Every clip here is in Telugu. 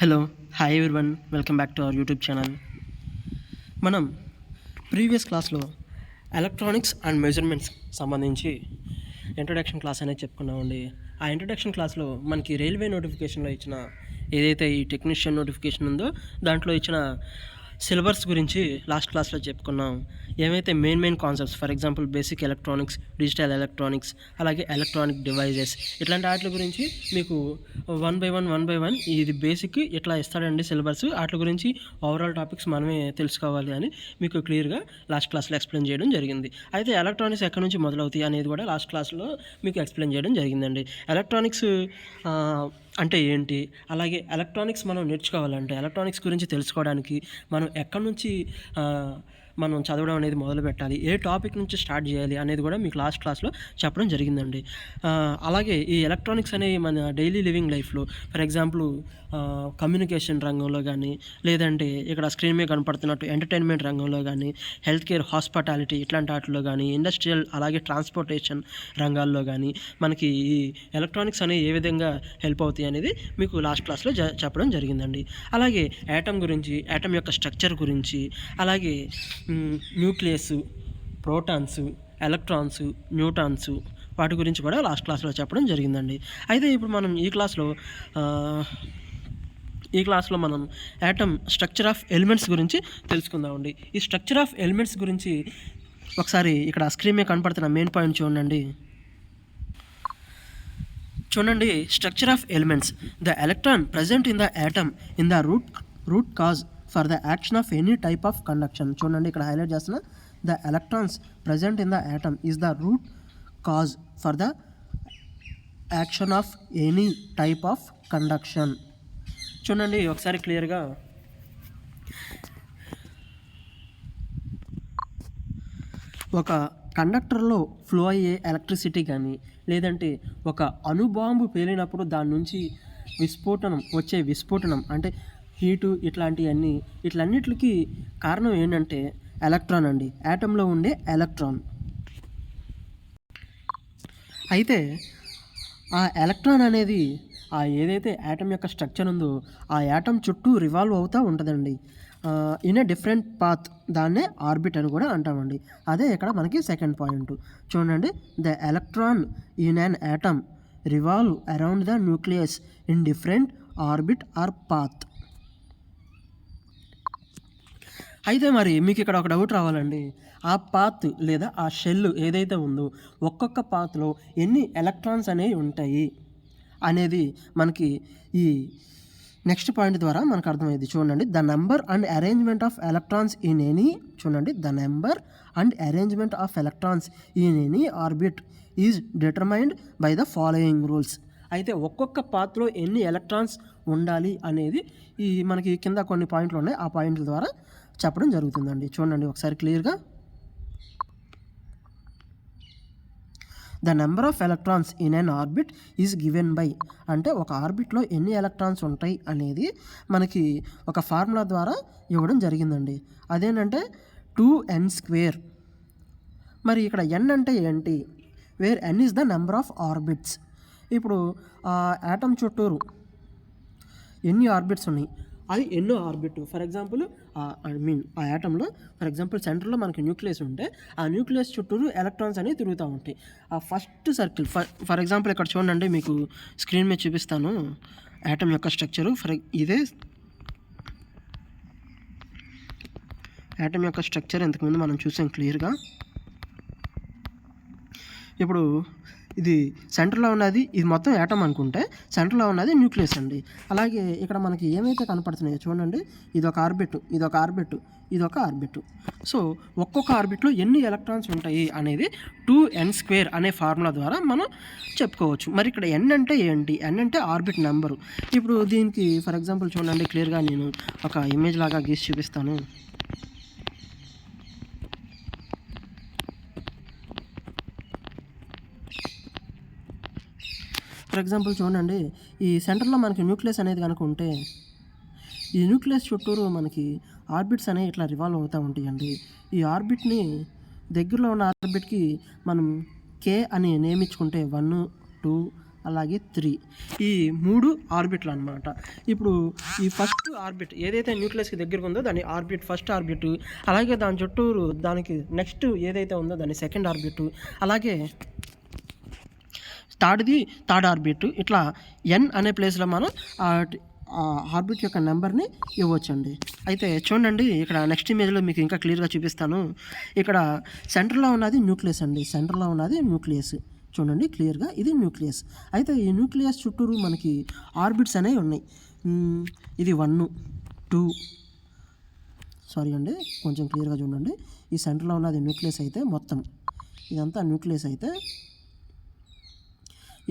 Hello hi everyone, welcome back to our YouTube channel. మనం ప్రీవియస్ క్లాస్లో ఎలక్ట్రానిక్స్ అండ్ మెజర్మెంట్స్ సంబంధించి ఇంట్రొడక్షన్ క్లాస్ అనేది చెప్పుకున్నామండి. ఆ ఇంట్రొడక్షన్ క్లాస్లో మనకి రైల్వే నోటిఫికేషన్లో ఇచ్చిన ఏదైతే ఈ టెక్నీషియన్ నోటిఫికేషన్ ఉందో దాంట్లో ఇచ్చిన సిలబస్ గురించి లాస్ట్ క్లాస్లో చెప్పుకున్నాం. ఏమైతే main concepts, for example basic electronics, digital electronics, అలాగే ఎలక్ట్రానిక్ డివైజెస్, ఇట్లాంటి వాటి గురించి మీకు వన్ బై వన్ ఇది బేసిక్ ఇట్లా ఇస్తాడండి సిలబస్. వాటి గురించి ఓవరాల్ టాపిక్స్ మనమే తెలుసుకోవాలి అని మీకు క్లియర్గా లాస్ట్ క్లాస్లో ఎక్స్ప్లెయిన్ చేయడం జరిగింది. అయితే ఎలక్ట్రానిక్స్ ఎక్కడి నుంచి మొదలవుతాయి అనేది కూడా లాస్ట్ క్లాస్లో మీకు ఎక్స్ప్లెయిన్ చేయడం జరిగిందండి. ఎలక్ట్రానిక్స్ అంటే ఏంటి, అలాగే ఎలక్ట్రానిక్స్ మనం నేర్చుకోవాలంటే ఎలక్ట్రానిక్స్ గురించి తెలుసుకోవడానికి మనం ఎక్కడి నుంచి మనం చదవడం అనేది మొదలు పెట్టాలి, ఏ టాపిక్ నుంచి స్టార్ట్ చేయాలి అనేది కూడా మీకు లాస్ట్ క్లాస్లో చెప్పడం జరిగిందండి. అలాగే ఈ ఎలక్ట్రానిక్స్ అనేవి మన డైలీ లివింగ్ లైఫ్లో, ఫర్ ఎగ్జాంపుల్ కమ్యూనికేషన్ రంగంలో కానీ, లేదంటే ఇక్కడ స్క్రీన్ మీద కనపడుతున్నట్టు ఎంటర్టైన్మెంట్ రంగంలో కానీ, హెల్త్ కేర్, హాస్పిటాలిటీ ఇట్లాంటి వాటిలో కానీ, ఇండస్ట్రియల్ అలాగే ట్రాన్స్పోర్టేషన్ రంగాల్లో కానీ మనకి ఈ ఎలక్ట్రానిక్స్ అనేవి ఏ విధంగా హెల్ప్ అవుతాయి అనేది మీకు లాస్ట్ క్లాస్లో చెప్పడం జరిగిందండి. అలాగే యాటమ్ గురించి, యాటమ్ యొక్క స్ట్రక్చర్ గురించి, అలాగే న్యూక్లియస్, ప్రోటాన్స్, ఎలక్ట్రాన్స్, న్యూట్రాన్స్ వాటి గురించి కూడా లాస్ట్ క్లాస్లో చెప్పడం జరిగిందండి. అయితే ఇప్పుడు మనం ఈ క్లాస్లో మనం యాటమ్ స్ట్రక్చర్ ఆఫ్ ఎలిమెంట్స్ గురించి తెలుసుకుందామండి. ఈ స్ట్రక్చర్ ఆఫ్ ఎలిమెంట్స్ గురించి ఒకసారి ఇక్కడ స్క్రీన్ మీద కనపడుతున్న మెయిన్ పాయింట్ చూడండి. Structure of elements. The electron present in the atom in the root cause for the action of any type of conduction. చూడండి ఇక్కడ హైలైట్ చేస్తున్న the electrons present in the atom is the root cause for the action of any type of conduction. చూడండి ఒకసారి క్లియర్గా ఒక కండక్టర్లో ఫ్లో అయ్యే ఎలక్ట్రిసిటీ కానీ, లేదంటే ఒక అణుబాంబు పేలినప్పుడు దాని నుంచి వచ్చే విస్ఫోటనం అంటే హీటు, ఇట్లన్నిటికి కారణం ఏంటంటే ఎలక్ట్రాన్ అండి, యాటంలో ఉండే ఎలక్ట్రాన్. అయితే ఆ ఎలక్ట్రాన్ అనేది ఏదైతే యాటమ్ యొక్క స్ట్రక్చర్ ఉందో ఆ యాటమ్ చుట్టూ రివాల్వ్ అవుతూ ఉంటుందండి ఇన్ ఏ డిఫరెంట్ పాత్. దాన్నే ఆర్బిట్ అని కూడా అంటామండి. అదే ఇక్కడ మనకి సెకండ్ పాయింట్. చూడండి, the electron in an atom revolve around the nucleus in different orbit or path. అయితే మరి మీకు ఇక్కడ ఒక డౌట్ రావాలండి. ఆ పాత్ లేదా ఆ షెల్ ఏదైతే ఉందో ఒక్కొక్క పాత్లో ఎన్ని ఎలక్ట్రాన్స్ అనేవి ఉంటాయి అనేది మనకి ఈ నెక్స్ట్ పాయింట్ ద్వారా మనకు అర్థమైంది. చూడండి, the number and arrangement of electrons in any orbit is determined by the following rules. అయితే ఒక్కొక్క పాత్లో ఎన్ని ఎలక్ట్రాన్స్ ఉండాలి అనేది మనకి కింద కొన్ని పాయింట్లు ఉన్నాయి, ఆ పాయింట్ల ద్వారా చెప్పడం జరుగుతుందండి. చూడండి ఒకసారి క్లియర్గా. The number of electrons in an orbit is given by, అంటే ఒక ఆర్బిట్లో ఎన్ని ఎలక్ట్రాన్స్ ఉంటాయి అనేది మనకి ఒక ఫార్ములా ద్వారా ఇవ్వడం జరిగిందండి. అదేంటంటే 2n². మరి ఇక్కడ n అంటే ఏంటి? Where n is the number of orbits. ఇప్పుడు ఆ యాటమ్ చుట్టూరు ఎన్ని ఆర్బిట్స్ ఉన్నాయి, అది ఎన్నో ఆర్బిట్. ఫర్ ఎగ్జాంపుల్ ఆ యాటంలో ఫర్ ఎగ్జాంపుల్ సెంటర్లో మనకి న్యూక్లియస్ ఉంటే ఆ న్యూక్లియస్ చుట్టూరు ఎలక్ట్రాన్స్ అనేవి తిరుగుతూ ఉంటాయి. ఆ ఫస్ట్ సర్కిల్ ఫర్ ఎగ్జాంపుల్ ఇక్కడ చూడండి, మీకు స్క్రీన్ మీద చూపిస్తాను యాటమ్ యొక్క స్ట్రక్చరు. ఇదే యాటమ్ యొక్క స్ట్రక్చర్ ఇంతకుముందు మనం చూసాం క్లియర్గా. ఇప్పుడు ఇది సెంటర్లో ఉన్నది, ఇది మొత్తం యాటమ్ అనుకుంటే సెంటర్లో ఉన్నది న్యూక్లియస్ అండి. అలాగే ఇక్కడ మనకి ఏమైతే కనపడుతున్నాయో చూడండి, ఇదొక ఆర్బిట్. సో ఒక్కొక్క ఆర్బిట్లో ఎన్ని ఎలక్ట్రాన్స్ ఉంటాయి అనేది 2n² అనే ఫార్ములా ద్వారా మనం చెప్పుకోవచ్చు. మరి ఇక్కడ n అంటే ఏంటి? n అంటే ఆర్బిట్ నెంబరు. ఇప్పుడు దీనికి ఫర్ ఎగ్జాంపుల్ చూడండి క్లియర్గా నేను ఒక ఇమేజ్ లాగా గీసి చూపిస్తాను. ఫర్ ఎగ్జాంపుల్ చూడండి, ఈ సెంటర్లో మనకి న్యూక్లియస్ అనేది కనుక ఉంటే ఈ న్యూక్లియస్ చుట్టూరు మనకి ఆర్బిట్స్ అనేవి ఇట్లా రివాల్వ్ అవుతూ ఉంటాయండి. ఈ ఆర్బిట్ని దగ్గరలో ఉన్న ఆర్బిట్కి మనం K అని నేమ్ ఇచ్చుకుంటే 1, 2, అలాగే 3 ఈ 3 ఆర్బిట్లు అనమాట. ఇప్పుడు ఈ ఫస్ట్ ఆర్బిట్ ఏదైతే న్యూక్లియస్కి దగ్గరగా ఉందో దాని ఆర్బిట్ ఫస్ట్ ఆర్బిట్, అలాగే దాని చుట్టూరు దానికి నెక్స్ట్ ఏదైతే ఉందో దాని సెకండ్ ఆర్బిట్, అలాగే థర్డ్ ఆర్బిట్, ఇట్లా ఎన్ అనే ప్లేస్లో మనం ఆర్బిట్ యొక్క నెంబర్ని ఇవ్వచ్చండి. అయితే చూడండి, ఇక్కడ నెక్స్ట్ ఇమేజ్లో మీకు ఇంకా క్లియర్గా చూపిస్తాను. ఇక్కడ సెంటర్లో ఉన్నది న్యూక్లియస్ అండి, సెంటర్లో ఉన్నది న్యూక్లియస్. చూడండి క్లియర్గా, ఇది న్యూక్లియస్. అయితే ఈ న్యూక్లియస్ చుట్టూరు మనకి ఆర్బిట్స్ అనేవి ఉన్నాయి. ఇది 1 2 సారీ అండి, కొంచెం క్లియర్గా చూడండి. ఈ సెంటర్లో ఉన్నది న్యూక్లియస్ అయితే, మొత్తం ఇదంతా న్యూక్లియస్ అయితే,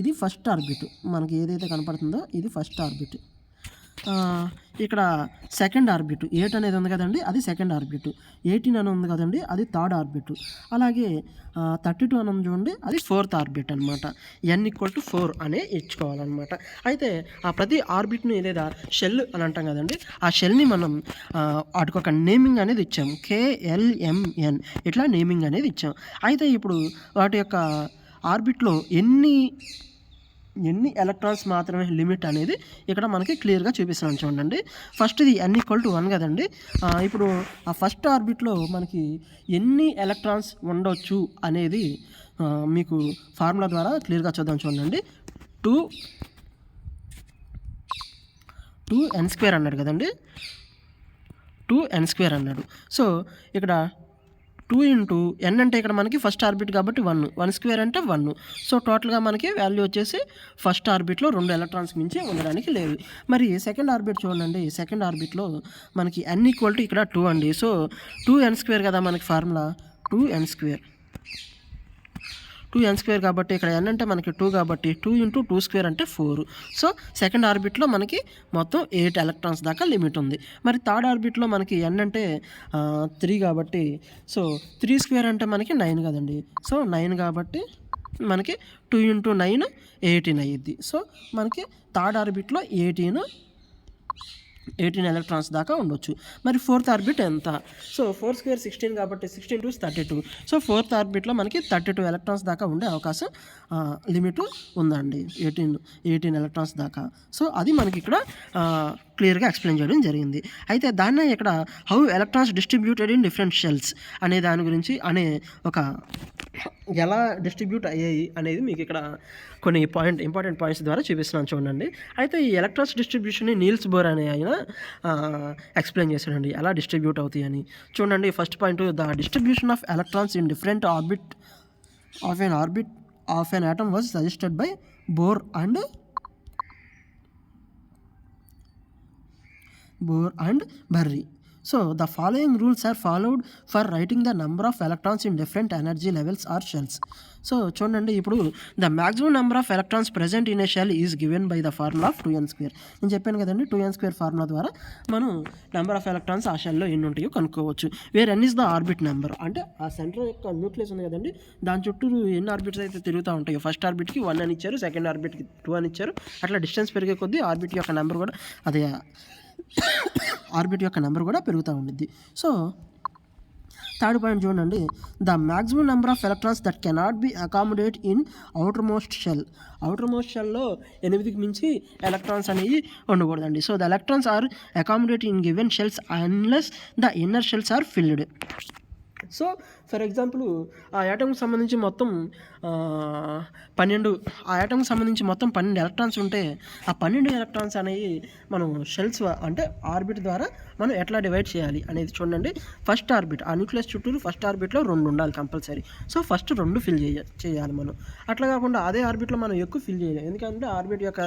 ఇది ఫస్ట్ ఆర్బిట్. మనకి ఏదైతే కనపడుతుందో ఇది ఫస్ట్ ఆర్బిట్. ఇక్కడ సెకండ్ ఆర్బిట్ 8 అనేది ఉంది కదండి, అది సెకండ్ ఆర్బిట్. 18 అని ఉంది కదండి, అది థర్డ్ ఆర్బిట్. అలాగే 32 అని ఉంది చూడండి, అది ఫోర్త్ ఆర్బిట్ అనమాట. n=4 అనే ఇచ్చుకోవాలన్నమాట. అయితే ఆ ప్రతి ఆర్బిట్ని లేదా షెల్ అని అంటాం కదండి, ఆ షెల్ని మనం వాటికి ఒక నేమింగ్ అనేది ఇచ్చాం, KLMN ఇట్లా నేమింగ్ అనేది ఇచ్చాం. అయితే ఇప్పుడు వాటి యొక్క ఆర్బిట్లో ఎన్ని ఎలక్ట్రాన్స్ మాత్రమే లిమిట్ అనేది ఇక్కడ మనకి క్లియర్గా చూపిస్తున్నాను చూడండి. ఫస్ట్ ఇది n=1 కదండి. ఇప్పుడు ఆ ఫస్ట్ ఆర్బిట్లో మనకి ఎన్ని ఎలక్ట్రాన్స్ ఉండొచ్చు అనేది మీకు ఫార్ములా ద్వారా క్లియర్గా చూద్దాం చూడండి. 2n² అన్నాడు కదండి, 2n² అన్నాడు. సో ఇక్కడ 2 × n అంటే ఇక్కడ మనకి ఫస్ట్ ఆర్బిట్ కాబట్టి 1 అంటే 1. సో టోటల్గా మనకి వాల్యూ వచ్చేసి ఫస్ట్ ఆర్బిట్లో 2 ఎలక్ట్రాన్స్ మించి ఉండడానికి లేదు. మరి సెకండ్ ఆర్బిట్ చూడండి, సెకండ్ ఆర్బిట్లో మనకి n = ఇక్కడ 2 అండి. సో 2n² కదా మనకి ఫార్ములా, 2n² కాబట్టి ఇక్కడ n అంటే మనకి 2 కాబట్టి 2 × 2² అంటే 4. సో సెకండ్ ఆర్బిట్లో మనకి మొత్తం 8 ఎలక్ట్రాన్స్ దాకా లిమిట్ ఉంది. మరి థర్డ్ ఆర్బిట్లో మనకి n అంటే 3 కాబట్టి, సో 3² అంటే మనకి 9 కదండి. సో 9 కాబట్టి మనకి 2 × 9 18 అయ్యిద్ది. సో మనకి థర్డ్ ఆర్బిట్లో 18 ఎలక్ట్రాన్స్ దాకా ఉండొచ్చు. మరి ఫోర్త్ ఆర్బిట్ ఎంత? సో 4² 16 కాబట్టి 16 2 32. సో ఫోర్త్ ఆర్బిట్లో మనకి 32 ఎలక్ట్రాన్స్ దాకా ఉండే అవకాశం లిమిట్ ఉందండి, 18 ఎలక్ట్రాన్స్ దాకా. సో అది మనకి ఇక్కడ క్లియర్గా ఎక్స్ప్లెయిన్ చేయడం జరిగింది. అయితే దాన్నే ఇక్కడ how electrons distributed in different shells అనే దాని గురించి ఒక ఎలా డిస్ట్రిబ్యూట్ అయ్యాయి అనేది మీకు ఇక్కడ కొన్ని ఇంపార్టెంట్ పాయింట్స్ ద్వారా చూపిస్తున్నాను చూడండి. అయితే ఈ ఎలక్ట్రాన్స్ డిస్ట్రిబ్యూషన్ని నీల్స్ బోర్ అనే ఆయన ఎక్స్ప్లెయిన్ చేశాడండి, ఎలా డిస్ట్రిబ్యూట్ అవుతాయి అని. చూడండి, first point, the distribution of electrons in different orbit of an atom was suggested by Bohr and Berry. So the following rules are followed for writing the number of electrons in different energy levels or shells. So చూడండి, ఇప్పుడు the maximum number of electrons present in a shell is given by the formula of 2n². నేను చెప్పాను కదండి, 2n² ఫార్ములా ద్వారా మనం నెంబర్ ఆఫ్ ఎలక్ట్రాన్స్ ఆ షెల్లో ఎన్ని ఉంటాయో కనుక్కోవచ్చు. Where n is the orbit number, అంటే ఆ సెంటర్ యొక్క న్యూక్లియస్ ఉంది కదండి, దాని చుట్టూ ఎన్ని ఆర్బిట్స్ అయితే తిరుగుతూ ఉంటాయో, ఫస్ట్ ఆర్బిట్కి 1 అని ఇచ్చారు, సెకండ్ ఆర్బిట్కి 2 అని ఇచ్చారు. అట్లా డిస్టెన్స్ పెరిగే కొద్దీ ఆర్బిట్ యొక్క నెంబర్ కూడా పెరుగుతూ ఉండిద్ది. సో థర్డ్ పాయింట్ చూడండి, the maximum number of electrons that cannot be accommodate in outermost షెల్లో 8కి మించి ఎలక్ట్రాన్స్ అనేవి ఉండకూడదండి. So the electrons are accommodate in given shells unless the inner shells are filled. So for example ఆ యాటమ్కి సంబంధించి మొత్తం 12 ఎలక్ట్రాన్స్ ఉంటే ఆ 12 ఎలక్ట్రాన్స్ అనేవి మనం షెల్స్ అంటే ఆర్బిట్ ద్వారా మనం ఎట్లా డివైడ్ చేయాలి అనేది చూడండి. ఫస్ట్ ఆర్బిట్, ఆ న్యూక్లియస్ చుట్టూరు ఫస్ట్ ఆర్బిట్లో 2 ఉండాలి కంపల్సరీ. సో ఫస్ట్ 2 ఫిల్ చేయాలి మనం. అట్లా కాకుండా అదే ఆర్బిట్లో మనం ఎక్కువ ఫిల్ చేయలేము, ఎందుకంటే ఆర్బిట్ యొక్క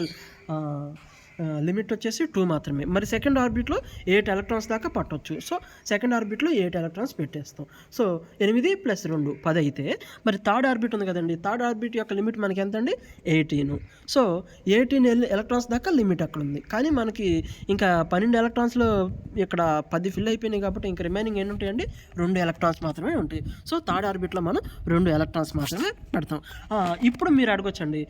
లిమిట్ వచ్చేసి 2 మాత్రమే. మరి సెకండ్ ఆర్బిట్లో 8 ఎలక్ట్రాన్స్ దాకా పట్టవచ్చు. సో సెకండ్ ఆర్బిట్లో 8 ఎలక్ట్రాన్స్ పెట్టేస్తాం. సో 8 + 2 10 అయితే, మరి థర్డ్ ఆర్బిట్ ఉంది కదండి, థర్డ్ ఆర్బిట్ యొక్క లిమిట్ మనకి ఎంత అండి, 18. సో 18 ఎలక్ట్రాన్స్ దాకా లిమిట్ అక్కడ ఉంది. కానీ మనకి ఇంకా 12 ఎలక్ట్రాన్స్లో ఇక్కడ 10 ఫిల్ అయిపోయినాయి కాబట్టి ఇంకా రిమైనింగ్ ఎన్ని ఉంటాయండి, 2 ఎలక్ట్రాన్స్ మాత్రమే ఉంటాయి. సో థర్డ్ ఆర్బిట్లో మనం 2 ఎలక్ట్రాన్స్ మాత్రమే పెడతాం. ఇప్పుడు మీరు అడగొచ్చండి,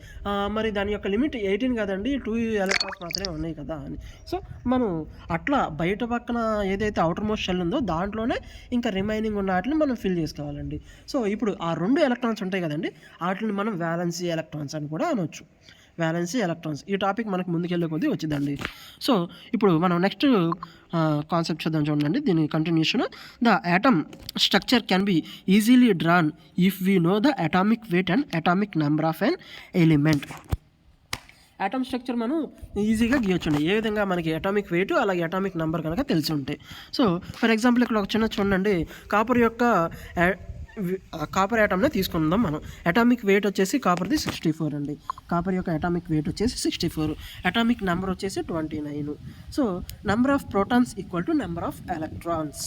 మరి దాని యొక్క లిమిట్ 18 కదండి, 2 ఎలక్ట్రాన్స్ మాత్రమే ఉన్నాయి కదా అని. సో మనం అట్లా బయట పక్కన ఏదైతే అవుటర్ మోస్ట్ షెల్ ఉందో దాంట్లోనే ఇంకా రిమైనింగ్ ఉన్న వాటిని మనం ఫిల్ చేసుకోవాలండి. సో ఇప్పుడు ఆ 2 ఎలక్ట్రాన్స్ ఉంటాయి కదండి, వాటిని మనం వ్యాలెన్సీ ఎలక్ట్రాన్స్ అని కూడా అనొచ్చు. Valency electrons. ఈ టాపిక్ మనకు ముందుకెళ్ళే కొద్దీ వచ్చిందండి. సో ఇప్పుడు మనం నెక్స్ట్ కాన్సెప్ట్ చూద్దాం చూడండి. దీని continuation. The atom structure can be easily drawn if we know the atomic weight and atomic number of an element. Atom structure మనం ఈజీగా గీయొచ్చండి. ఏ విధంగా మనకి అటామిక్ వెయిట్ అలాగే అటామిక్ నెంబర్ కనుక తెలిసి ఉంటాయి. సో ఫర్ ఎగ్జాంపుల్ ఇక్కడ ఒక చిన్న చూడండి, కాపర్ యాటమ్నే తీసుకుందాం మనం. అటామిక్ వెయిట్ వచ్చేసి కాపర్ది 64 అండి. కాపర్ యొక్క అటామిక్ వెయిట్ వచ్చేసి 64, అటామిక్ నెంబర్ వచ్చేసి 29. So number of protons equal to number of electrons.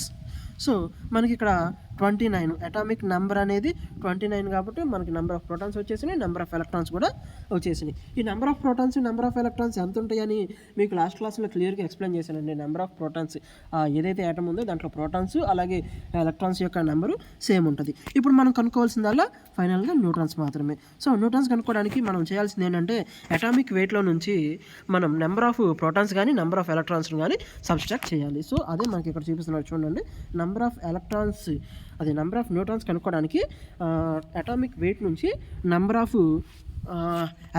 So మనకి ఇక్కడ 29 అటామిక్ నెంబర్ అనేది 29 కాబట్టి మనకి నెంబర్ ఆఫ్ ప్రోటాన్స్ వచ్చేసినాయి, నెంబర్ ఆఫ్ ఎలక్ట్రాన్స్ కూడా వచ్చేసినాయి. ఈ number of protons number of electrons ఎంత ఉంటాయని మీకు లాస్ట్ క్లాస్లో క్లియర్గా ఎక్స్ప్లెయిన్ చేశానండి. నెంబర్ ఆఫ్ ప్రోటాన్స్ ఏదైతే ఆటమ్ ఉందో దాంట్లో ప్రోటాన్స్ అలాగే ఎలక్ట్రాన్స్ యొక్క నెంబరు సేమ్ ఉంటుంది. ఇప్పుడు మనం కనుక్కోవాల్సిందల్లా ఫైనల్గా న్యూట్రాన్స్ మాత్రమే. సో న్యూట్రాన్స్ కనుక్కోవడానికి మనం చేయాల్సింది ఏంటంటే అటామిక్ వెయిట్లో నుంచి మనం నెంబర్ ఆఫ్ ప్రోటాన్స్ కానీ నెంబర్ ఆఫ్ ఎలక్ట్రాన్స్ కానీ సబ్స్ట్రాక్ట్ చేయాలి. సో అదే మనకి ఇక్కడ చూపిస్తున్నారు చూడండి. నెంబర్ ఆఫ్ ఎలక్ట్రాన్స్ అది నెంబర్ ఆఫ్ న్యూట్రాన్స్ కనుక్కోవడానికి అటామిక్ వెయిట్ నుంచి నెంబర్ ఆఫ్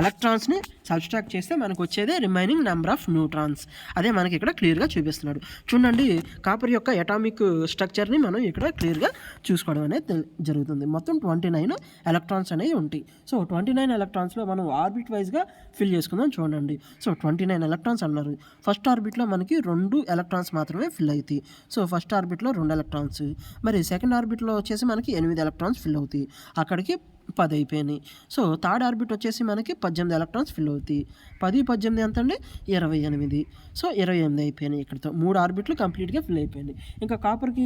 ఎలక్ట్రాన్స్ని సబ్స్ట్రాక్ట్ చేస్తే మనకు వచ్చేదే రిమైనింగ్ నెంబర్ ఆఫ్ న్యూట్రాన్స్. అదే మనకి ఇక్కడ క్లియర్గా చూపిస్తున్నాడు చూడండి. కాపర్ యొక్క అటామిక్ స్ట్రక్చర్ని మనం ఇక్కడ క్లియర్గా చూసుకోవడం అనేది జరుగుతుంది. మొత్తం 29 ఎలక్ట్రాన్స్ అనేవి ఉంటాయి. సో 29 ఎలక్ట్రాన్స్లో మనం ఆర్బిట్ వైజ్గా ఫిల్ చేసుకుందాం చూడండి. సో 29 ఎలక్ట్రాన్స్ అన్నారు. ఫస్ట్ ఆర్బిట్లో మనకి 2 ఎలక్ట్రాన్స్ మాత్రమే ఫిల్ అవుతాయి. సో ఫస్ట్ ఆర్బిట్లో 2 ఎలక్ట్రాన్స్, మరి సెకండ్ ఆర్బిట్లో వచ్చేసి మనకి 8 ఎలక్ట్రాన్స్ ఫిల్ అవుతాయి. అక్కడికి 10 అయిపోయినాయి. సో థర్డ్ ఆర్బిట్ వచ్చేసి మనకి 18 ఎలక్ట్రాన్స్ ఫిల్ అవుతాయి. 10, 18 ఎంత అండి? 28. సో 28 అయిపోయినాయి. ఇక్కడతో 3 ఆర్బిట్లు కంప్లీట్గా ఫిల్ అయిపోయినాయి. ఇంకా కాపర్కి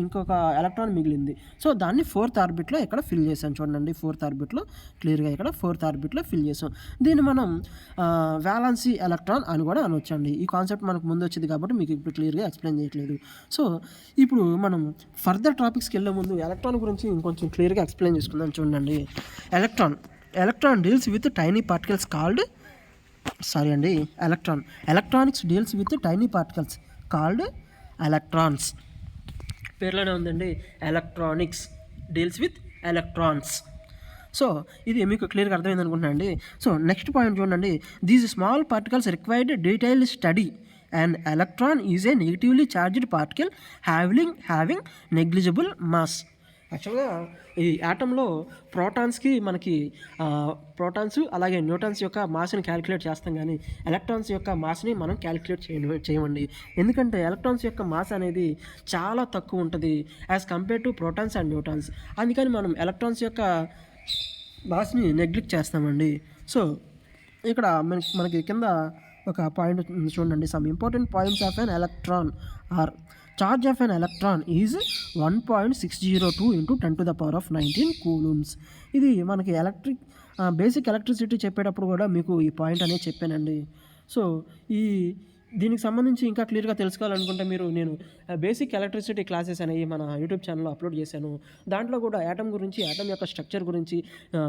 ఇంకొక ఎలక్ట్రాన్ మిగిలింది. సో దాన్ని 4th ఆర్బిట్లో ఇక్కడ ఫిల్ చేశాను చూడండి. 4th ఆర్బిట్లో క్లియర్గా ఇక్కడ 4th ఆర్బిట్లో ఫిల్ చేసాం. దీన్ని మనం వ్యాలెన్సీ ఎలక్ట్రాన్ అని కూడా అనొచ్చండి. ఈ కాన్సెప్ట్ మనకు ముందు వచ్చింది కాబట్టి మీకు ఇప్పుడు క్లియర్గా ఎక్స్ప్లెయిన్ చేయట్లేదు. సో ఇప్పుడు మనం ఫర్దర్ టాపిక్స్కి వెళ్ళే ముందు ఎలక్ట్రాన్ గురించి ఇంకొంచెం క్లియర్గా ఎక్స్ప్లెయిన్ చేసుకుందాం చూడండి. Electron deals with tiny particles called electronics deals with tiny particles called electrons. పేర్లోనే ఉందండి, electronics deals with electrons. So ఇది మీకు క్లియర్గా అర్థమైంది అనుకుంటున్నాను అండి. సో నెక్స్ట్ పాయింట్ చూడండి. These small particles required detailed study. An electron is a negatively charged particle having negligible mass. యాక్చువల్గా ఈ యాటంలో ప్రోటాన్స్కి మనకి ప్రోటాన్స్ అలాగే న్యూట్రాన్స్ యొక్క మాస్ని క్యాలిక్యులేట్ చేస్తాం, కానీ ఎలక్ట్రాన్స్ యొక్క మాస్ని మనం క్యాలిక్యులేట్ చేయమండి. ఎందుకంటే ఎలక్ట్రాన్స్ యొక్క మాస్ అనేది చాలా తక్కువ ఉంటుంది as compare to protons and neutrons. అందుకని మనం ఎలక్ట్రాన్స్ యొక్క మాస్ని నెగ్లెక్ట్ చేస్తామండి. సో ఇక్కడ మనకి కింద ఒక పాయింట్ చూడండి. Some important points of an electron are charge of an electron is 1.602 × 10⁻19 coulombs. ఇది మనకి బేసిక్ ఎలక్ట్రిసిటీ చెప్పేటప్పుడు కూడా మీకు ఈ పాయింట్ అనేది చెప్పానండి. సో దీనికి సంబంధించి ఇంకా క్లియర్గా తెలుసుకోవాలనుకుంటే నేను బేసిక్ ఎలక్ట్రిసిటీ క్లాసెస్ అనేవి మన యూట్యూబ్ ఛానల్లో అప్లోడ్ చేశాను. దాంట్లో కూడా యాటమ్ గురించి, యాటమ్ యొక్క స్ట్రక్చర్ గురించి,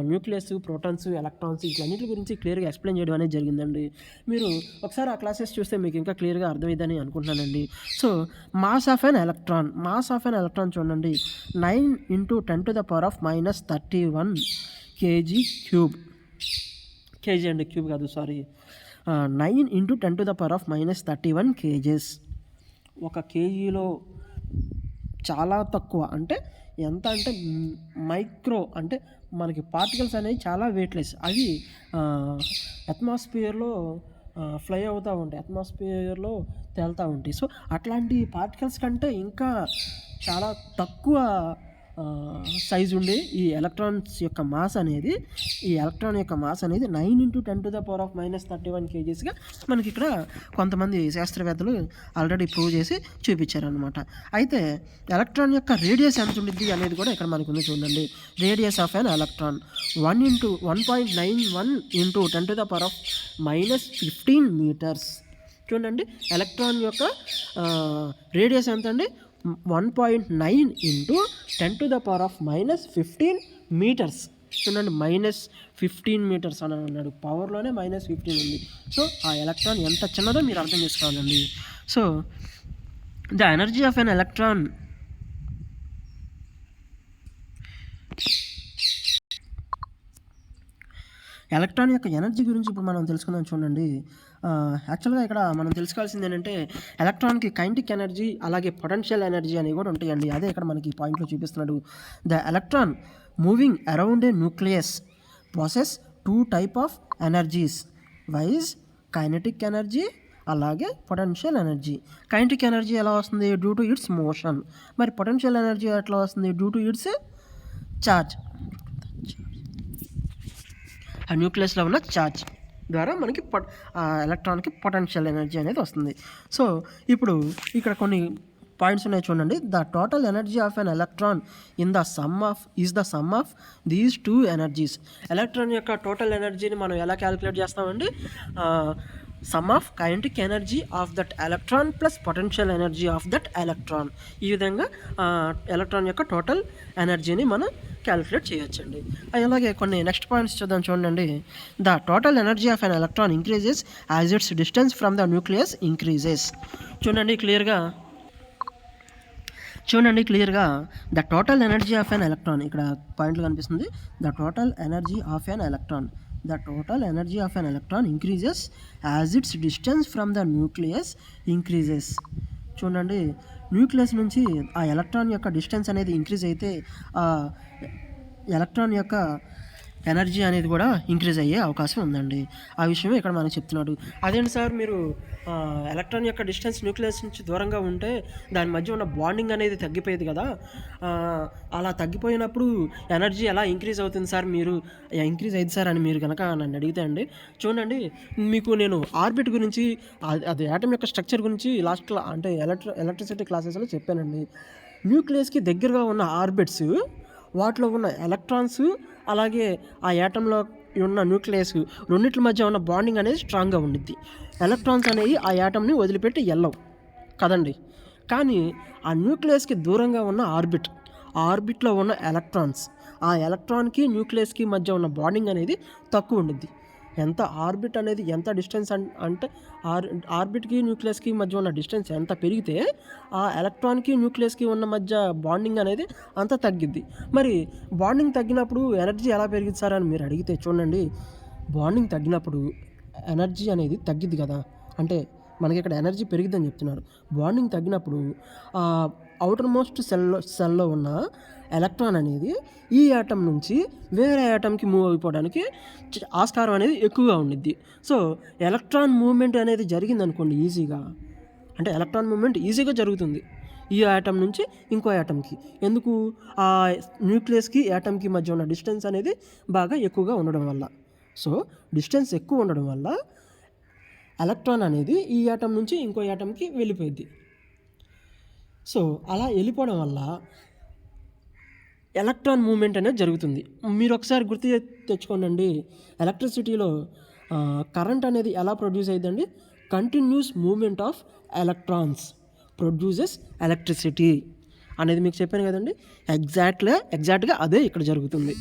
న్యూక్లియస్, ప్రోటాన్స్, ఎలక్ట్రాన్స్ ఇట్లన్నిటి గురించి క్లియర్గా ఎక్స్ప్లెయిన్ చేయడం అనేది జరిగిందండి. మీరు ఒకసారి ఆ క్లాసెస్ చూస్తే మీకు ఇంకా క్లియర్గా అర్థమైందని అనుకుంటున్నానండి. So mass of an electron చూడండి, 9 × 10⁻31 kg³ కేజీ అండి, క్యూబ్ కాదు, సారీ, 9 × 10⁻31 kgs. ఒక కేజీలో చాలా తక్కువ, అంటే ఎంత అంటే మైక్రో, అంటే మనకి పార్టికల్స్ అనేవి చాలా వెయిట్లెస్. అవి అట్మాస్ఫియర్లో ఫ్లై అవుతూ ఉంటాయి, అట్మాస్ఫియర్లో తేలుతూ ఉంటాయి. సో అట్లాంటి పార్టికల్స్ కంటే ఇంకా చాలా తక్కువ సైజు ఉండే ఈ ఎలక్ట్రాన్ యొక్క మాస్ అనేది 9 × 10⁻31 kgsగా మనకి ఇక్కడ కొంతమంది శాస్త్రవేత్తలు ఆల్రెడీ ప్రూవ్ చేసి చూపించారనమాట. అయితే ఎలక్ట్రాన్ యొక్క రేడియస్ ఎంత ఉంటుంది అనేది కూడా ఇక్కడ మనకు ఉంది చూడండి. Radius of an electron 1.91 × 10⁻15 metres. చూడండి, ఎలక్ట్రాన్ యొక్క రేడియస్ ఎంత అండి? 1.9 × 10⁻15 మీటర్స్. చూడండి, -15 మీటర్స్ అని అన్నాడు. పవర్లోనే -15 ఉంది. సో ఆ ఎలక్ట్రాన్ ఎంత చిన్నదో మీరు అర్థం చేసుకోవాలండి. So the energy of an electron electron యొక్క ఎనర్జీ గురించి ఇప్పుడు మనం తెలుసుకుందాం చూడండి. యాక్చువల్గా ఇక్కడ మనం తెలుసుకోవాల్సింది ఏంటంటే ఎలక్ట్రాన్కి కైనెటిక్ ఎనర్జీ అలాగే పొటెన్షియల్ ఎనర్జీ అనేవి కూడా ఉంటాయండి. అదే ఇక్కడ మనకి ఈ పాయింట్లో చూపిస్తున్నాడు. The electron moving around a nucleus process 2 type of energies wise kinetic energy అలాగే పొటెన్షియల్ ఎనర్జీ. కైనెటిక్ ఎనర్జీ ఎలా వస్తుంది? Due to it's motion. మరి పొటెన్షియల్ ఎనర్జీ ఎట్లా వస్తుంది? Due to it's charge. ఆ న్యూక్లియస్లో ఉన్న ఛార్జ్ ద్వారా మనకి ఎలక్ట్రాన్కి పొటెన్షియల్ ఎనర్జీ అనేది వస్తుంది. సో ఇప్పుడు ఇక్కడ కొన్ని పాయింట్స్ ఉన్నాయి చూడండి. The total energy of an electron in the sum of these 2 energies. Electron యొక్క టోటల్ ఎనర్జీని మనం ఎలా క్యాలిక్యులేట్ చేస్తామండి? Some of kinetic energy of that electron plus potential energy of that electron. ఈ విధంగా ఎలక్ట్రాన్ యొక్క టోటల్ ఎనర్జీని మనం క్యాలిక్యులేట్ చేయొచ్చండి. అలాగే కొన్ని నెక్స్ట్ పాయింట్స్ చూద్దాం చూడండి. The total energy of an electron increases as it's distance from the nucleus increases. చూడండి క్లియర్గా the total energy of an electron, ఇక్కడ పాయింట్లు కనిపిస్తుంది. The total energy of an electron increases as it's distance from the nucleus increases. చూడండి, న్యూక్లియస్ నుంచి ఆ ఎలక్ట్రాన్ యొక్క డిస్టెన్స్ అనేది ఇంక్రీజ్ అయితే ఆ ఎలక్ట్రాన్ యొక్క ఎనర్జీ అనేది కూడా ఇంక్రీజ్ అయ్యే అవకాశం ఉందండి. ఆ విషయం ఇక్కడ మనకు చెప్తున్నాడు. అదేంటి సార్, మీరు ఎలక్ట్రాన్ యొక్క డిస్టెన్స్ న్యూక్లియస్ నుంచి దూరంగా ఉంటే దాని మధ్య ఉన్న బాండింగ్ అనేది తగ్గిపోయేది కదా, అలా తగ్గిపోయినప్పుడు ఎనర్జీ ఎలా ఇంక్రీజ్ అవుతుంది సార్, ఇంక్రీజ్ అయింది సార్ అని మీరు కనుక నన్ను అడిగితే అండి, చూడండి మీకు నేను ఆర్బిట్ గురించి అది యాటమ్ యొక్క స్ట్రక్చర్ గురించి లాస్ట్లో అంటే ఎలక్ట్రిసిటీ క్లాసెస్లో చెప్పానండి. న్యూక్లియస్కి దగ్గరగా ఉన్న ఆర్బిట్స్, వాటిలో ఉన్న ఎలక్ట్రాన్స్ అలాగే ఆ యాటంలో ఉన్న న్యూక్లియస్ రెండింటి మధ్య ఉన్న బాండింగ్ అనేది స్ట్రాంగ్గా ఉండిద్ది. ఎలక్ట్రాన్స్ అనేవి ఆ యాటమ్ని వదిలిపెట్టి వెళ్ళవు కదండి. కానీ ఆ న్యూక్లియస్కి దూరంగా ఉన్న ఆర్బిట్లో ఉన్న ఎలక్ట్రాన్స్, ఆ ఎలక్ట్రాన్కి న్యూక్లియస్కి మధ్య ఉన్న బాండింగ్ అనేది తక్కువ ఉండిద్ది. ఎంత ఆర్బిట్ అనేది ఎంత డిస్టెన్స్ అంటే ఆర్బిట్కి న్యూక్లియస్కి మధ్య ఉన్న డిస్టెన్స్ ఎంత పెరిగితే ఆ ఎలక్ట్రాన్కి న్యూక్లియస్కి ఉన్న మధ్య బాండింగ్ అనేది అంత తగ్గిద్ది. మరి బాండింగ్ తగ్గినప్పుడు ఎనర్జీ ఎలా పెరిగిద్ది సార్ అని మీరు అడిగితే, చూడండి బాండింగ్ తగ్గినప్పుడు ఎనర్జీ అనేది తగ్గిద్ది కదా, అంటే మనకి ఇక్కడ ఎనర్జీ పెరిగిద్దని చెప్తున్నారు. బాండింగ్ తగ్గినప్పుడు అవుటర్ మోస్ట్ సెల్లో ఉన్న ఎలక్ట్రాన్ అనేది ఈ యాటమ్ నుంచి వేరే యాటమ్కి మూవ్ అయిపోవడానికి ఆస్కారం అనేది ఎక్కువగా ఉండిద్ది. సో ఎలక్ట్రాన్ మూవ్మెంట్ అనేది జరిగిందనుకోండి ఈజీగా, అంటే ఎలక్ట్రాన్ మూవ్మెంట్ ఈజీగా జరుగుతుంది ఈ యాటమ్ నుంచి ఇంకో యాటమ్కి. ఎందుకు? ఆ న్యూక్లియస్కి యాటమ్కి మధ్య ఉన్న డిస్టెన్స్ అనేది బాగా ఎక్కువగా ఉండడం వల్ల. సో డిస్టెన్స్ ఎక్కువ ఉండడం వల్ల ఎలక్ట్రాన్ అనేది ఈ యాటమ్ నుంచి ఇంకో యాటమ్కి వెళ్ళిపోయింది. సో అలా వెళ్ళిపోవడం వల్ల ఎలక్ట్రాన్ మూవ్మెంట్ అనేది జరుగుతుంది. మీరు ఒకసారి గుర్తు తెచ్చుకోండి, ఎలక్ట్రిసిటీలో కరెంట్ అనేది ఎలా ప్రొడ్యూస్ అయ్యిందండి? Continuous movement of electrons produces electricity అనేది మీకు చెప్పాను కదండి. ఎగ్జాక్ట్గా అదే ఇక్కడ జరుగుతుంది.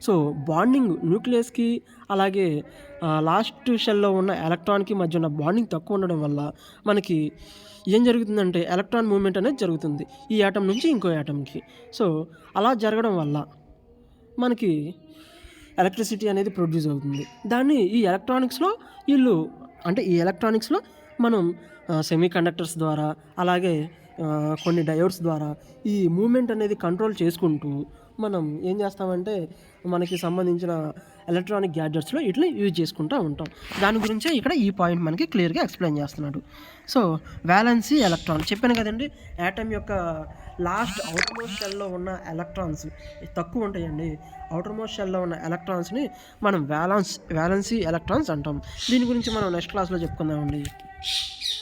సో బాండింగ్ న్యూక్లియస్కి అలాగే లాస్ట్ షెల్లో ఉన్న ఎలక్ట్రాన్కి మధ్య ఉన్న బాండింగ్ తక్కువ ఉండడం వల్ల మనకి ఏం జరుగుతుందంటే ఎలక్ట్రాన్ మూవ్మెంట్ అనేది జరుగుతుంది ఈ యాటమ్ నుంచి ఇంకో యాటమ్కి. సో అలా జరగడం వల్ల మనకి ఎలక్ట్రిసిటీ అనేది ప్రొడ్యూస్ అవుతుంది. దాన్ని ఈ ఎలక్ట్రానిక్స్లో మనం సెమీ కండక్టర్స్ ద్వారా అలాగే కొన్ని డయోడ్స్ ద్వారా ఈ మూమెంట్ అనేది కంట్రోల్ చేసుకుంటూ మనం ఏం చేస్తామంటే మనకి సంబంధించిన ఎలక్ట్రానిక్ గ్యాడ్జెట్స్లో ఇట్లా యూజ్ చేసుకుంటూ ఉంటాం. దాని గురించే ఇక్కడ ఈ పాయింట్ మనకి క్లియర్గా ఎక్స్ప్లెయిన్ చేస్తున్నాడు. సో వ్యాలెన్సీ ఎలక్ట్రాన్ చెప్పాను కదండి, యాటమ్ యొక్క లాస్ట్ అవుటర్ మోస్ట్ షెల్లో ఉన్న ఎలక్ట్రాన్స్ తక్కువ ఉంటాయండి. అవుటర్ మోస్ట్ షెల్లో ఉన్న ఎలక్ట్రాన్స్ని మనం వ్యాలెన్సీ ఎలక్ట్రాన్స్ అంటాం. దీని గురించి మనం నెక్స్ట్ క్లాస్లో చెప్పుకుందామండి.